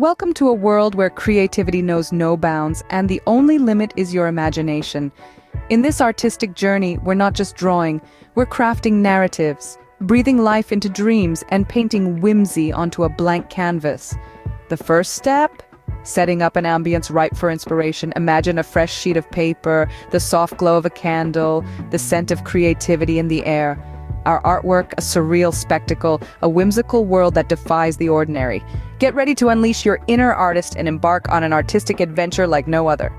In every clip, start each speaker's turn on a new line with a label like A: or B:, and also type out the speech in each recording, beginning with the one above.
A: Welcome to a world where creativity knows no bounds and the only limit is your imagination. In this artistic journey, we're not just drawing, we're crafting narratives, breathing life into dreams and painting whimsy onto a blank canvas. The first step? Setting up an ambience ripe for inspiration. Imagine a fresh sheet of paper, the soft glow of a candle, the scent of creativity in the air. Our artwork, a surreal spectacle, a whimsical world that defies the ordinary. Get ready to unleash your inner artist and embark on an artistic adventure like no other.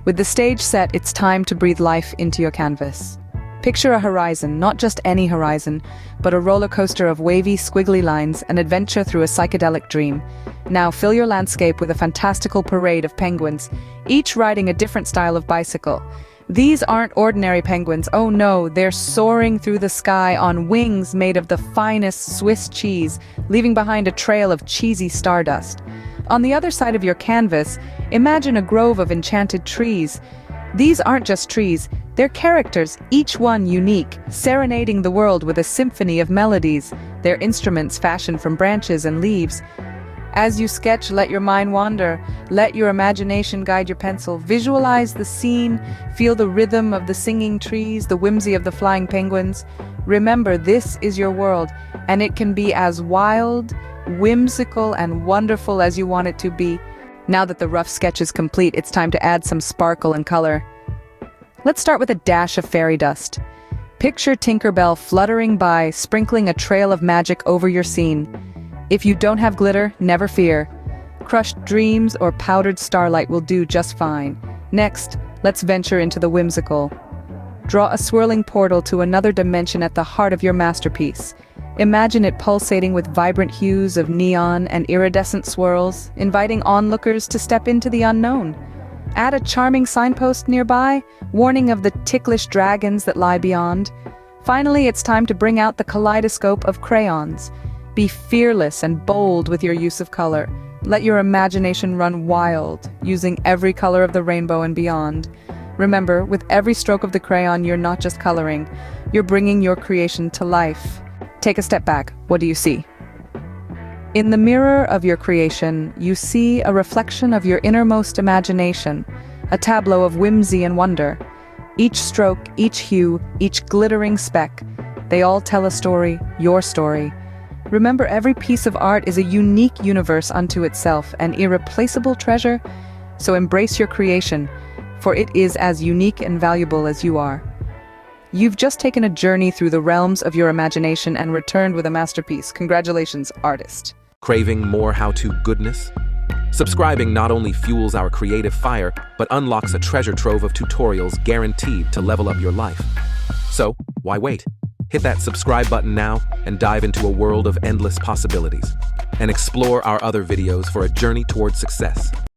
A: With the stage set, it's time to breathe life into your canvas. Picture a horizon, not just any horizon, but a roller coaster of wavy, squiggly lines, an adventure through a psychedelic dream. Now fill your landscape with a fantastical parade of penguins, each riding a different style of bicycle. These aren't ordinary penguins, oh no, they're soaring through the sky on wings made of the finest Swiss cheese, leaving behind a trail of cheesy stardust. On the other side of your canvas, imagine a grove of enchanted trees. These aren't just trees, they're characters, each one unique, serenading the world with a symphony of melodies, their instruments fashioned from branches and leaves. As you sketch, let your mind wander. Let your imagination guide your pencil. Visualize the scene, feel the rhythm of the singing trees, the whimsy of the flying penguins. Remember, this is your world, and it can be as wild, whimsical, and wonderful as you want it to be. Now that the rough sketch is complete, it's time to add some sparkle and color. Let's start with a dash of fairy dust. Picture Tinkerbell fluttering by, sprinkling a trail of magic over your scene. If you don't have glitter, never fear. Crushed dreams or powdered starlight will do just fine. Next, let's venture into the whimsical. Draw a swirling portal to another dimension at the heart of your masterpiece. Imagine it pulsating with vibrant hues of neon and iridescent swirls, inviting onlookers to step into the unknown. Add a charming signpost nearby, warning of the ticklish dragons that lie beyond. Finally, it's time to bring out the kaleidoscope of crayons. Be fearless and bold with your use of color. Let your imagination run wild, using every color of the rainbow and beyond. Remember, with every stroke of the crayon, you're not just coloring, you're bringing your creation to life. Take a step back. What do you see? In the mirror of your creation, you see a reflection of your innermost imagination, a tableau of whimsy and wonder. Each stroke, each hue, each glittering speck, they all tell a story, your story. Remember, every piece of art is a unique universe unto itself, an irreplaceable treasure. So embrace your creation, for it is as unique and valuable as you are. You've just taken a journey through the realms of your imagination and returned with a masterpiece. Congratulations, artist.
B: Craving more how-to goodness? Subscribing not only fuels our creative fire, but unlocks a treasure trove of tutorials guaranteed to level up your life. So, why wait? Hit that subscribe button now and dive into a world of endless possibilities. And explore our other videos for a journey towards success.